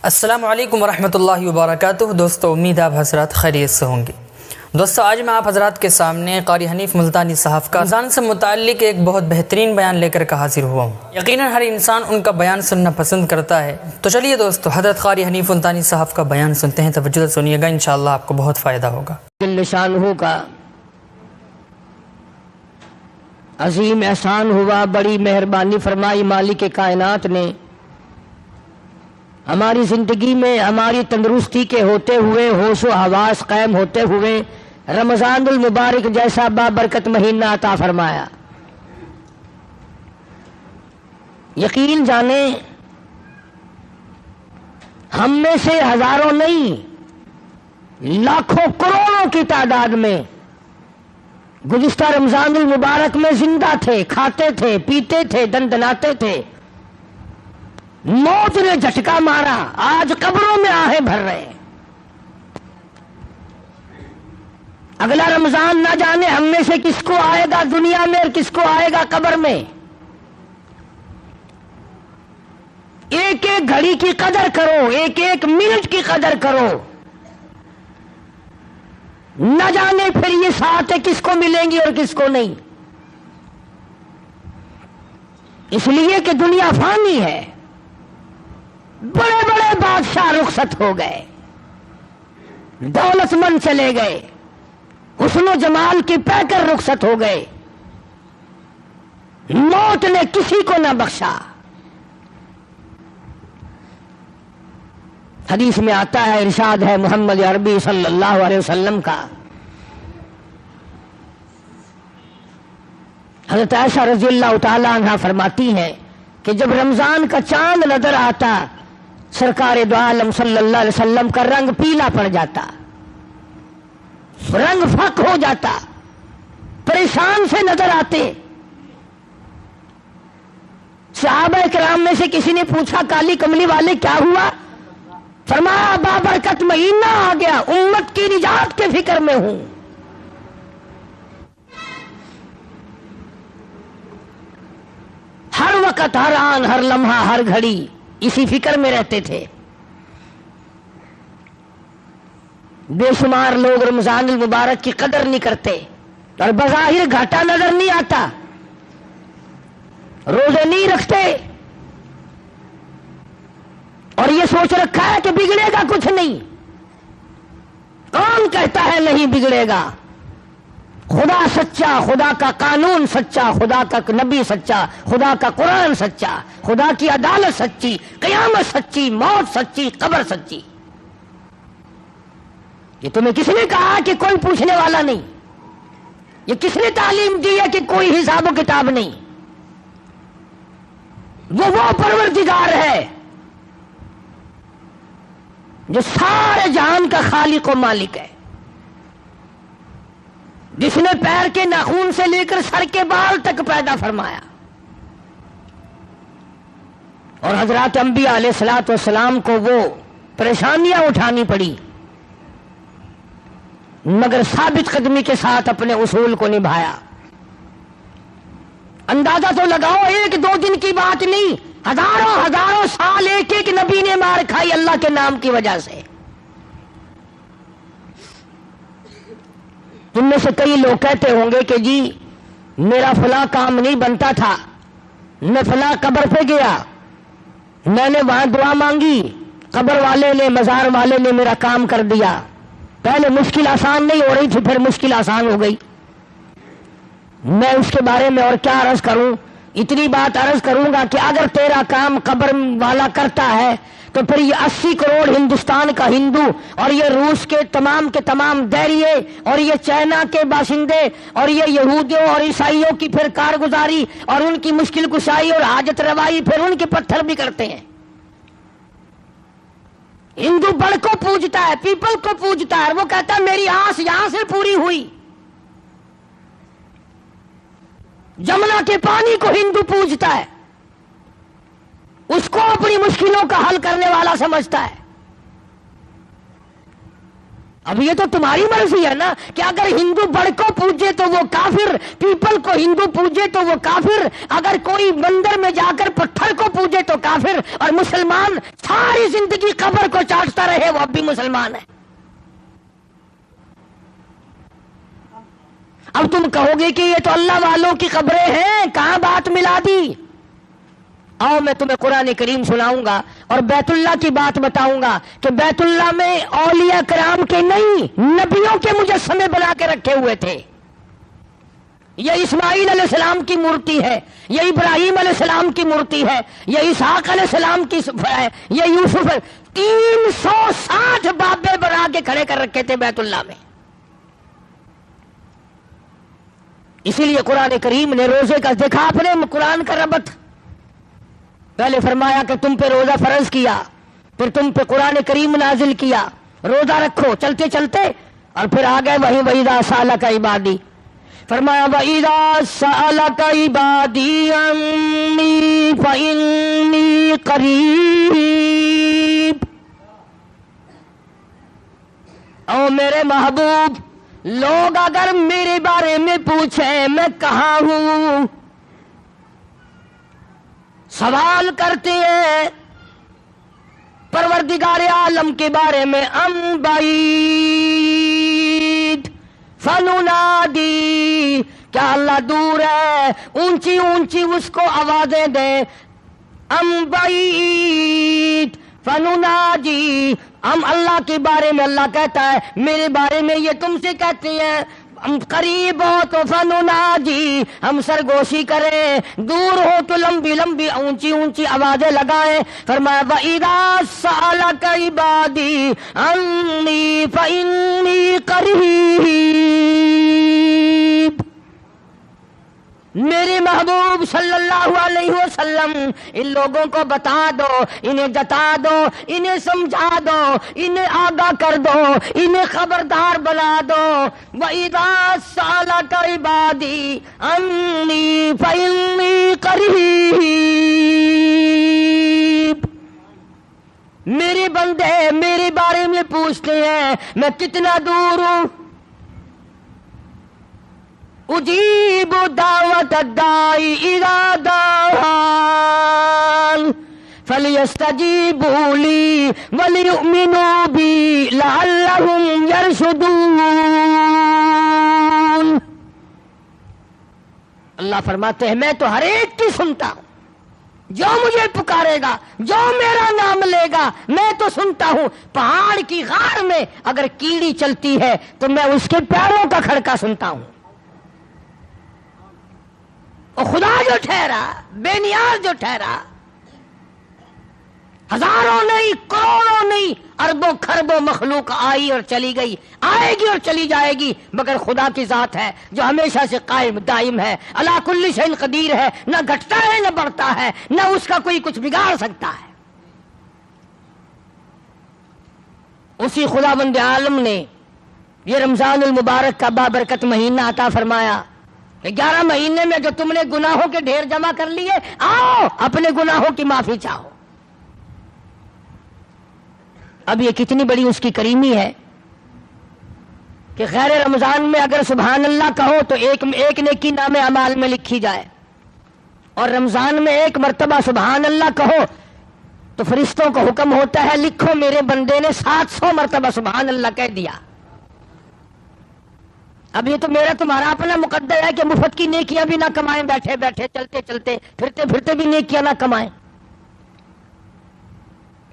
السلام علیکم ورحمۃ اللہ وبرکاتہ۔ دوستو، امید آپ حضرات خیریت سے ہوں گے۔ دوستو، آج میں آپ حضرات کے سامنے قاری حنیف ملتانی صاحب کا رمضان سے متعلق ایک بہت بہترین بیان لے کر حاضر ہوا ہوں۔ یقیناً ہر انسان ان کا بیان سننا پسند کرتا ہے، تو چلیے دوستو حضرت قاری حنیف ملتانی صاحب کا بیان سنتے ہیں۔ توجہ سے سنیے گا، انشاءاللہ آپ کو بہت فائدہ ہوگا۔ جل شانہ کا عظیم احسان ہوا، بڑی مہربانی فرمائی مالک کائنات نے ہماری زندگی میں ہماری تندرستی کے ہوتے ہوئے، ہوش و حواس قائم ہوتے ہوئے رمضان المبارک جیسا بابرکت مہینہ عطا فرمایا۔ یقین جانیں، ہم میں سے ہزاروں نہیں لاکھوں کروڑوں کی تعداد میں گزشتہ رمضان المبارک میں زندہ تھے، کھاتے تھے، پیتے تھے، دندناتے تھے، موت نے جھٹکا مارا، آج قبروں میں آہیں بھر رہے ہیں۔ اگلا رمضان نہ جانے ہم میں سے کس کو آئے گا دنیا میں اور کس کو آئے گا قبر میں۔ ایک ایک گھڑی کی قدر کرو، ایک ایک منٹ کی قدر کرو، نہ جانے پھر یہ ساتھ کس کو ملیں گی اور کس کو نہیں۔ اس لیے کہ دنیا فانی ہے، بڑے بڑے بادشاہ رخصت ہو گئے، دولت مند چلے گئے، حسن و جمال کی پیکر رخصت ہو گئے، موت نے کسی کو نہ بخشا۔ حدیث میں آتا ہے، ارشاد ہے محمد عربی صلی اللہ علیہ وسلم کا، حضرت عائشہ رضی اللہ تعالی عنہا فرماتی ہیں کہ جب رمضان کا چاند نظر آتا، سرکار دو عالم صلی اللہ علیہ وسلم کا رنگ پیلا پڑ جاتا، رنگ فق ہو جاتا، پریشان سے نظر آتے۔ صحابہ کرام میں سے کسی نے پوچھا، کالی کملی والے کیا ہوا؟ فرمایا، بابرکت مہینہ آ گیا، امت کی نجات کے فکر میں ہوں۔ ہر وقت، ہر آن، ہر لمحہ، ہر گھڑی اسی فکر میں رہتے تھے۔ بے شمار لوگ رمضان المبارک کی قدر نہیں کرتے اور بظاہر گھاٹا نظر نہیں آتا، روزے نہیں رکھتے اور یہ سوچ رکھا ہے کہ بگڑے گا کچھ نہیں۔ کون کہتا ہے نہیں بگڑے گا؟ خدا سچا، خدا کا قانون سچا، خدا کا نبی سچا، خدا کا قرآن سچا، خدا کی عدالت سچی، قیامت سچی، موت سچی، قبر سچی۔ یہ تمہیں کس نے کہا کہ کوئی پوچھنے والا نہیں؟ یہ کس نے تعلیم دی ہے کہ کوئی حساب و کتاب نہیں؟ وہ پروردگار ہے جو سارے جہان کا خالق و مالک ہے، جس نے پیر کے ناخن سے لے کر سر کے بال تک پیدا فرمایا، اور حضرات انبیاء علیہ الصلوۃ والسلام کو وہ پریشانیاں اٹھانی پڑی، مگر ثابت قدمی کے ساتھ اپنے اصول کو نبھایا۔ اندازہ تو لگاؤ، ایک دو دن کی بات نہیں، ہزاروں ہزاروں سال ایک ایک نبی نے مار کھائی اللہ کے نام کی وجہ سے۔ ان میں سے کئی لوگ کہتے ہوں گے کہ جی میرا فلاں کام نہیں بنتا تھا، میں فلاں قبر پہ گیا، میں نے وہاں دعا مانگی، قبر والے نے، مزار والے نے میرا کام کر دیا، پہلے مشکل آسان نہیں ہو رہی تھی، پھر مشکل آسان ہو گئی۔ میں اس کے بارے میں اور کیا عرض کروں؟ اتنی بات عرض کروں گا کہ اگر تیرا کام قبر والا کرتا ہے تو پھر یہ 80 کروڑ ہندوستان کا ہندو اور یہ روس کے تمام دہریے اور یہ چائنا کے باشندے اور یہ یہودیوں اور عیسائیوں کی پھر کارگزاری اور ان کی مشکل کشائی اور حاجت روائی پھر ان کے پتھر بھی کرتے ہیں۔ ہندو بڑ کو پوجتا ہے، پیپل کو پوجتا ہے، وہ کہتا ہے میری آس یہاں سے پوری ہوئی۔ جمنا کے پانی کو ہندو پوجتا ہے، اس کو اپنی مشکلوں کا حل کرنے والا سمجھتا ہے۔ اب یہ تو تمہاری مرضی ہے نا کہ اگر ہندو بڑ کو پوجے تو وہ کافر، پیپل کو ہندو پوجے تو وہ کافر، اگر کوئی مندر میں جا کر پتھر کو پوجے تو کافر، اور مسلمان ساری زندگی قبر کو چاٹتا رہے وہ اب بھی مسلمان ہے۔ اب تم کہو گے کہ یہ تو اللہ والوں کی قبریں ہیں، کہاں بات ملا دی؟ آؤ میں تمہیں قرآن کریم سناؤں گا اور بیت اللہ کی بات بتاؤں گا کہ بیت اللہ میں اولیاء کرام کے نہیں، نبیوں کے مجسمے بنا کے رکھے ہوئے تھے۔ یہ اسماعیل علیہ السلام کی مورتی ہے، یہ ابراہیم علیہ السلام کی مورتی ہے، یہ اسحاق علیہ السلام کی ہے، یہ یوسف ہے۔ 360 بابے بنا کے کھڑے کر رکھے تھے بیت اللہ میں۔ اسی لیے قرآن کریم نے روزے کا دیکھا آپ نے قرآن کا ربط، پہلے فرمایا کہ تم پہ روزہ فرض کیا، پھر تم پہ قرآن کریم نازل کیا، روزہ رکھو چلتے چلتے، اور پھر آ گئے وَإِذَا سَأَلَكَ عِبَادِي، فرمایا وَإِذَا سَأَلَكَ عِبَادِي عَنِّي فَإِنِّي قَرِيبٌ۔ او میرے محبوب، لوگ اگر میرے بارے میں پوچھیں میں کہاں ہوں، سوال کرتے ہیں پروردگار عالم کے بارے میں، ام بعید فننادی، کیا اللہ دور ہے، اونچی اونچی اس کو آوازیں دیں، ام بعید فننادی، ہم اللہ کے بارے میں اللہ کہتا ہے میرے بارے میں یہ تم سے کہتے ہیں ہم قریب ہو تو فنناجی، ہم سرگوشی کریں، دور ہو تو لمبی لمبی اونچی اونچی آوازیں لگائیں۔ فرمایا وَإِذَا سَأَلَكَ عِبَادِي عَنِّي فَإِنِّي قَرِيبٌ۔ میرے محبوب صلی اللہ علیہ وسلم ان لوگوں کو بتا دو، انہیں جتا دو، انہیں سمجھا دو، انہیں آگاہ کر دو، انہیں خبردار بنا دو۔ وَإِذَا سَأَلَكَ عِبَادِي عَنِّي فَإِنِّي قَرِيبٌ۔ میرے بندے میرے بارے میں پوچھتے ہیں میں کتنا دور ہوں، اجیب دعوت الداعی اذا دعان فلیستجیبوا لی ولیؤمنوا بی لعلہم یرشدون۔ اللہ فرماتے ہیں میں تو ہر ایک کی سنتا ہوں، جو مجھے پکارے گا، جو میرا نام لے گا میں تو سنتا ہوں۔ پہاڑ کی غار میں اگر کیڑی چلتی ہے تو میں اس کے پیروں کا کھڑکا سنتا ہوں۔ اور خدا جو ٹھہرا، بے نیاز جو ٹھہرا، ہزاروں نہیں، کروڑوں نہیں، اربوں خربوں مخلوق آئی اور چلی گئی، آئے گی اور چلی جائے گی، مگر خدا کی ذات ہے جو ہمیشہ سے قائم دائم ہے، علی کل شیء قدیر ہے، نہ گھٹتا ہے نہ بڑھتا ہے، نہ اس کا کوئی کچھ بگاڑ سکتا ہے۔ اسی خداوند عالم نے یہ رمضان المبارک کا بابرکت مہینہ عطا فرمایا کہ 11 مہینے میں جو تم نے گناہوں کے ڈھیر جمع کر لیے، آؤ اپنے گناہوں کی معافی چاہو۔ اب یہ کتنی بڑی اس کی کریمی ہے کہ غیر رمضان میں اگر سبحان اللہ کہو تو ایک نیکی نام اعمال میں لکھی جائے، اور رمضان میں ایک مرتبہ سبحان اللہ کہو تو فرشتوں کو حکم ہوتا ہے لکھو میرے بندے نے 700 مرتبہ سبحان اللہ کہہ دیا۔ اب یہ تو میرا تمہارا اپنا مقدر ہے کہ مفت کی نیکیاں بھی نہ کمائیں، بیٹھے بیٹھے چلتے چلتے پھرتے پھرتے بھی نیکیاں نہ کمائیں۔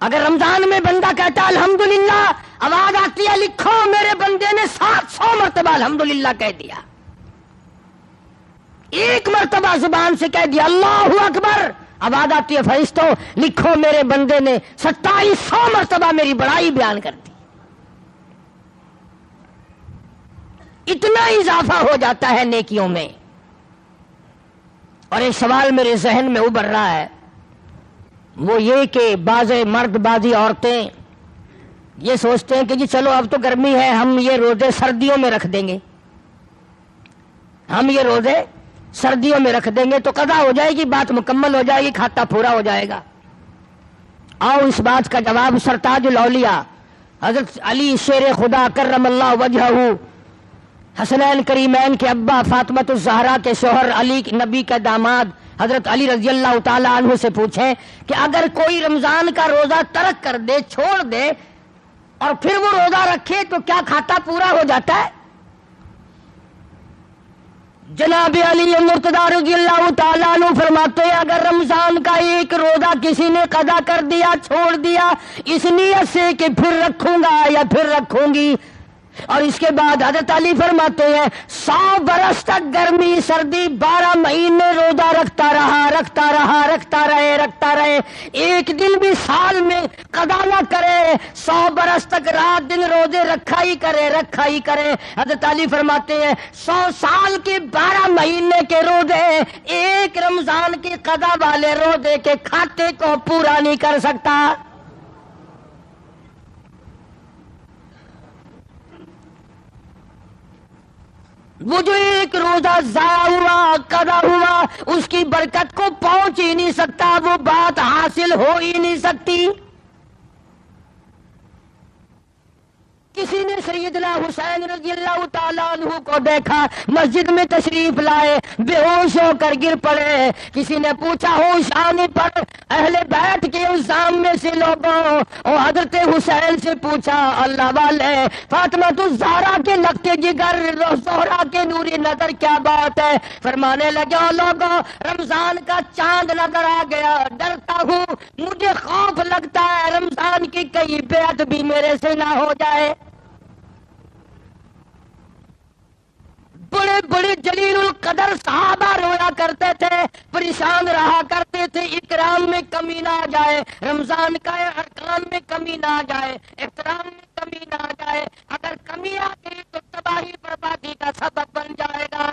اگر رمضان میں بندہ کہتا الحمدللہ، آواز آتی ہے لکھو میرے بندے نے 700 مرتبہ الحمدللہ کہہ دیا، ایک مرتبہ زبان سے کہہ دیا اللہ اکبر، آواز آتی ہے فرشتوں لکھو میرے بندے نے 2700 مرتبہ میری بڑائی بیان کر دی۔ اتنا اضافہ ہو جاتا ہے نیکیوں میں۔ اور ایک سوال میرے ذہن میں ابھر رہا ہے، وہ یہ کہ بعض مرد بعضی عورتیں یہ سوچتے ہیں کہ جی چلو اب تو گرمی ہے، ہم یہ روزے سردیوں میں رکھ دیں گے، ہم یہ روزے سردیوں میں رکھ دیں گے تو قضا ہو جائے گی، بات مکمل ہو جائے گی، کھاتا پورا ہو جائے گا۔ آؤ اس بات کا جواب سرتاج الاولیاء حضرت علی شیر خدا کرم اللہ وجہہ حسنین کریمین کے ابا فاطمۃ الزہرا کے شوہر علی نبی کا داماد حضرت علی رضی اللہ تعالی عنہ سے پوچھیں کہ اگر کوئی رمضان کا روزہ ترک کر دے، چھوڑ دے، اور پھر وہ روزہ رکھے تو کیا کھاتا پورا ہو جاتا ہے؟ جناب علی مرتضیٰ رضی اللہ تعالیٰ عنہ فرماتے ہیں اگر رمضان کا ایک روزہ کسی نے قضا کر دیا، چھوڑ دیا اس نیت سے کہ پھر رکھوں گا یا پھر رکھوں گی، اور اس کے بعد حضرت علی فرماتے ہیں 100 برس تک گرمی سردی 12 مہینے روزہ رکھتا رہے، ایک دن بھی سال میں قضا نہ کرے، 100 برس تک رات دن روزے رکھا ہی کرے۔ حضرت علی فرماتے ہیں 100 سال کے 12 مہینے کے روزے ایک رمضان کے قضا والے روزے کے کھاتے کو پورا نہیں کر سکتا۔ وہ جو ایک روزہ ضائع ہوا، قضا ہوا، اس کی برکت کو پہنچ ہی نہیں سکتا، وہ بات حاصل ہو ہی نہیں سکتی۔ کسی نے سیدنا حسین رضی اللہ تعالیٰ عنہ کو دیکھا، مسجد میں تشریف لائے، بے ہوش ہو کر گر پڑے۔ کسی نے پوچھا ہوش آنے پر اہل بیت کے الزام میں سے لوگوں اور حضرت حسین سے پوچھا، اللہ والے فاطمۃ الزہرا کے لگتے جگر زہرا کے نوری نظر کیا بات ہے؟ فرمانے لگے لوگوں رمضان کا چاند نظر آ گیا، ڈرتا ہوں، مجھے خوف لگتا ہے رمضان کی کئی بیعت بھی میرے سے نہ ہو جائے۔ بڑے بڑے جلیل القدر صحابہ رویا کرتے تھے، پریشان رہا کرتے تھے، اکرام میں کمی نہ آ جائے، رمضان کا ارکان میں کمی نہ آ جائے، احترام میں کمی نہ آ جائے، اگر کمی آ گئی تو تباہی بربادی کا سبب بن جائے گا۔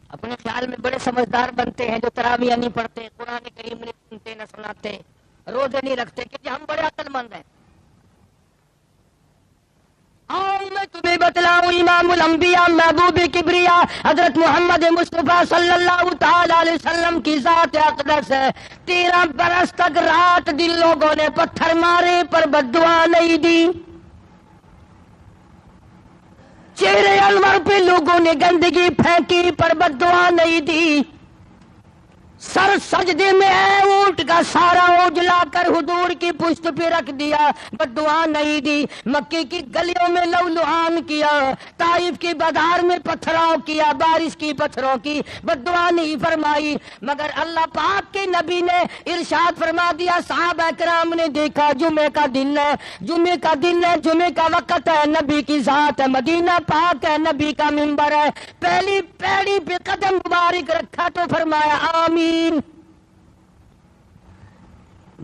اپنے خیال میں بڑے سمجھدار بنتے ہیں جو تراویح نہیں پڑھتے، قرآن کریم نہیں سنتے نہ سناتے، روزے نہیں رکھتے کہ ہم بڑے عقل مند ہیں۔ میں تمہیں بتلاؤں امام الانبیاء محبوب کبریا حضرت محمد مصطفیٰ صلی اللہ تعالی علیہ وسلم کی ذات اقدس ہے، 13 برس تک رات دن لوگوں نے پتھر مارے پر بد دعا نہیں دی، چہرے انور پہ لوگوں نے گندگی پھینکی پر بد دعا نہیں دی، سر سجدے میں ہے اونٹ کا سارا اجلا کر حضور کی پشت پہ رکھ دیا، بد دعا نہیں دی، مکے کی گلیوں میں لولوہان کیا، طائف کی بازار میں پتھراؤ کیا، بارش کی پتھروں کی، بد دعا نہیں فرمائی، مگر اللہ پاک کے نبی نے ارشاد فرما دیا، صحابہ کرام نے دیکھا جمعے کا دن ہے، جمعے کا وقت ہے، نبی کی ذات ہے، مدینہ پاک ہے، نبی کا منبر ہے، پہلی پیڑی پہ قدم مبارک رکھا تو فرمایا آمین،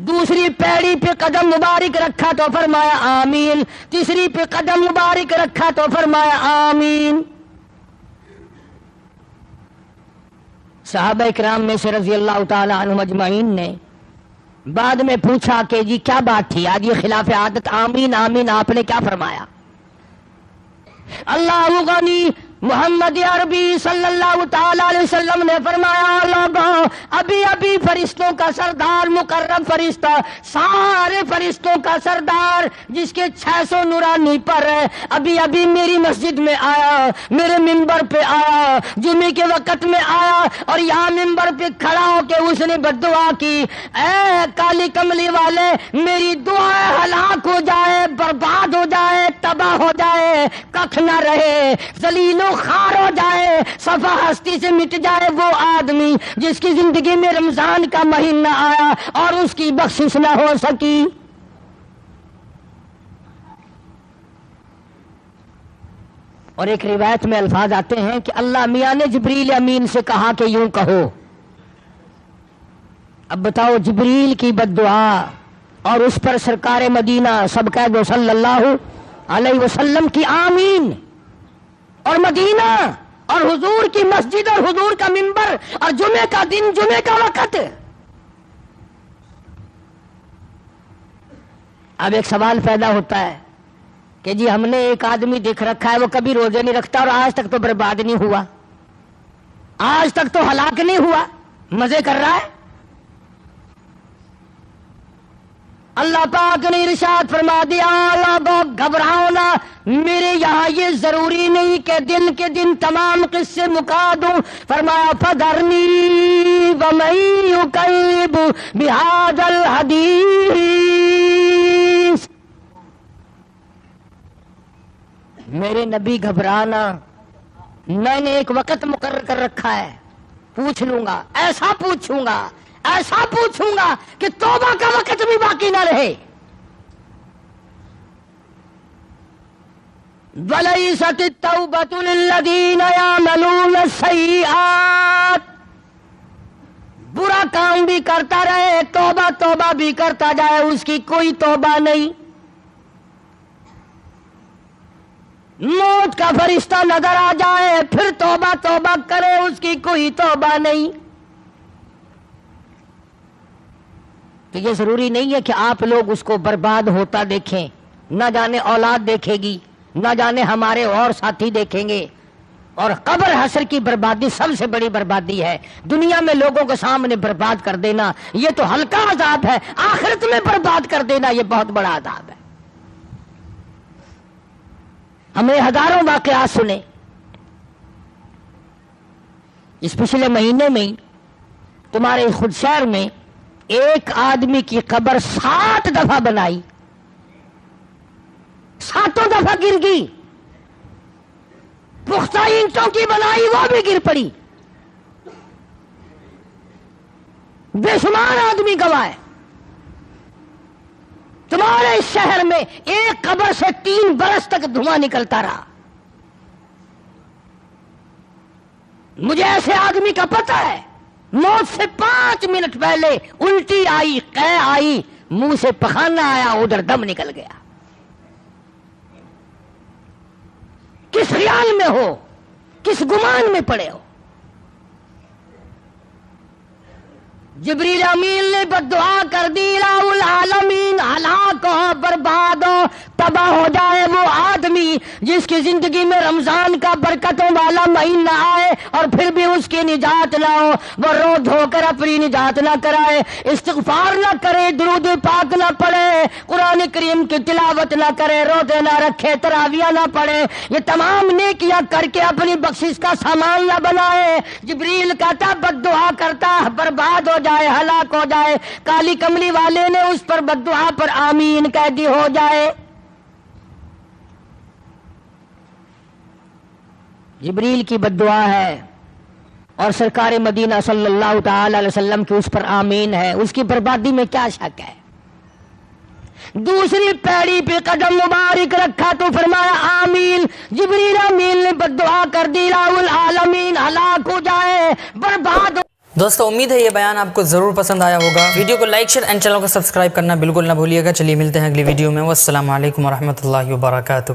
دوسری پیڑی پہ قدم مبارک رکھا تو فرمایا آمین، تیسری پہ قدم مبارک رکھا تو فرمایا آمین۔ صحابہ اکرام میں سے رضی اللہ تعالی عنہم اجمعین نے بعد میں پوچھا کہ جی کیا بات تھی آج یہ خلاف عادت آمین آمین آپ نے کیا فرمایا؟ اللہ غنی محمد عربی صلی اللہ تعالی علیہ وسلم نے فرمایا لوگوں ابھی ابھی فرشتوں کا سردار مقرب فرشتہ سارے فرشتوں کا سردار جس کے 600 نورانی پر ہے ابھی ابھی میری مسجد میں آیا، میرے منبر پہ آیا، جمعے کے وقت میں آیا اور یہاں منبر پہ کھڑا ہو کے اس نے بد دعا کی، اے کالی کملی والے میری دعا ہلاک ہو جائے، برباد ہو جائے، تباہ ہو جائے، ککھ نہ رہے، ذلیل خار ہو جائے، صفحہ ہستی سے مٹ جائے وہ آدمی جس کی زندگی میں رمضان کا مہینہ آیا اور اس کی بخشش نہ ہو سکی۔ اور ایک روایت میں الفاظ آتے ہیں کہ اللہ میاں نے جبریل امین سے کہا کہ یوں کہو۔ اب بتاؤ جبریل کی بد دعا اور اس پر سرکار مدینہ سب کہہ دو صلی اللہ علیہ وسلم کی آمین، اور مدینہ اور حضور کی مسجد اور حضور کا منبر اور جمعے کا دن جمعے کا وقت۔ اب ایک سوال پیدا ہوتا ہے کہ جی ہم نے ایک آدمی دیکھ رکھا ہے وہ کبھی روزے نہیں رکھتا اور آج تک تو برباد نہیں ہوا، آج تک تو ہلاک نہیں ہوا، مزے کر رہا ہے۔ اللہ پاک نے ارشاد فرما دیا لوگو گھبراؤ نہ، میرے یہاں یہ ضروری نہیں کہ دن کے دن تمام قصے مکا دوں. فرمایا فذرنی ومن یکذب بہذا الحدیث، میرے نبی گھبرانا، میں نے ایک وقت مقرر کر رکھا ہے، پوچھ لوں گا، ایسا پوچھوں گا، ایسا پوچھوں گا کہ توبہ کا وقت بھی باقی نہ رہے. وَلَيْسَتِ التَّوْبَةُ لِلَّذِينَ يَعْمَلُونَ السَّيِّئَاتِ، برا کام بھی کرتا رہے، توبہ توبہ بھی کرتا جائے، اس کی کوئی توبہ نہیں. موت کا فرشتہ نظر آ جائے پھر توبہ توبہ کرے، اس کی کوئی توبہ نہیں. تو یہ ضروری نہیں ہے کہ آپ لوگ اس کو برباد ہوتا دیکھیں، نہ جانے اولاد دیکھے گی، نہ جانے ہمارے اور ساتھی دیکھیں گے. اور قبر حشر کی بربادی سب سے بڑی بربادی ہے. دنیا میں لوگوں کے سامنے برباد کر دینا یہ تو ہلکا عذاب ہے، آخرت میں برباد کر دینا یہ بہت بڑا عذاب ہے. ہم نے ہزاروں واقعات سنے. اس پچھلے مہینے میں تمہارے خود شہر میں ایک آدمی کی قبر 7 دفعہ بنائی، 7 دفعہ گر گئی. پختہ اینٹوں کی بنائی وہ بھی گر پڑی. بے شمار آدمی گوائے. تمہارے اس شہر میں ایک قبر سے 3 برس تک دھواں نکلتا رہا. مجھے ایسے آدمی کا پتہ ہے موت سے 5 منٹ پہلے الٹی آئی، قے آئی، منہ سے پخانہ آیا، ادھر دم نکل گیا. کس خیال میں ہو، کس گمان میں پڑے ہو؟ جبریل امین نے بددعا کر دی الہ العالمین، ہلاک ہو، برباد ہو، تباہ ہو جائے وہ آدمی جس کی زندگی میں رمضان کا برکتوں والا مہینہ آئے اور پھر بھی اس کی نجات نہ ہو. وہ رو دھو کر اپنی نجات نہ کرائے، استغفار نہ کرے، درود پاک نہ پڑھے، قرآن کریم کی تلاوت نہ کرے، روزے نہ رکھے، تراویح نہ پڑھے، یہ تمام نیکیاں کر کے اپنی بخشش کا سامان نہ بنائے. جبریل کہتا بددعا کرتا برباد ہو جائے، ہلاک ہو جائے. کالی کملی والے نے اس پر بددعا پر آمین کہہ دی، ہو جائے. جبریل کی بددعا ہے اور سرکار مدینہ صلی اللہ تعالی علیہ وسلم کی اس پر آمین ہے. اس کی بربادی میں کیا شک ہے؟ دوسری پیڑی پہ قدم مبارک رکھا تو فرمایا آمین. جبریل آمین نے بددعا کر دی الہ العالمین، ہلاک ہو جائے، برباد ہو. دوستو امید ہے یہ بیان آپ کو ضرور پسند آیا ہوگا. ویڈیو کو لائک شیئر اینڈ چینل کو سبسکرائب کرنا بالکل نہ بھولیے گا. چلیے ملتے ہیں اگلی ویڈیو میں. والسلام علیکم ورحمۃ اللہ وبرکاتہ.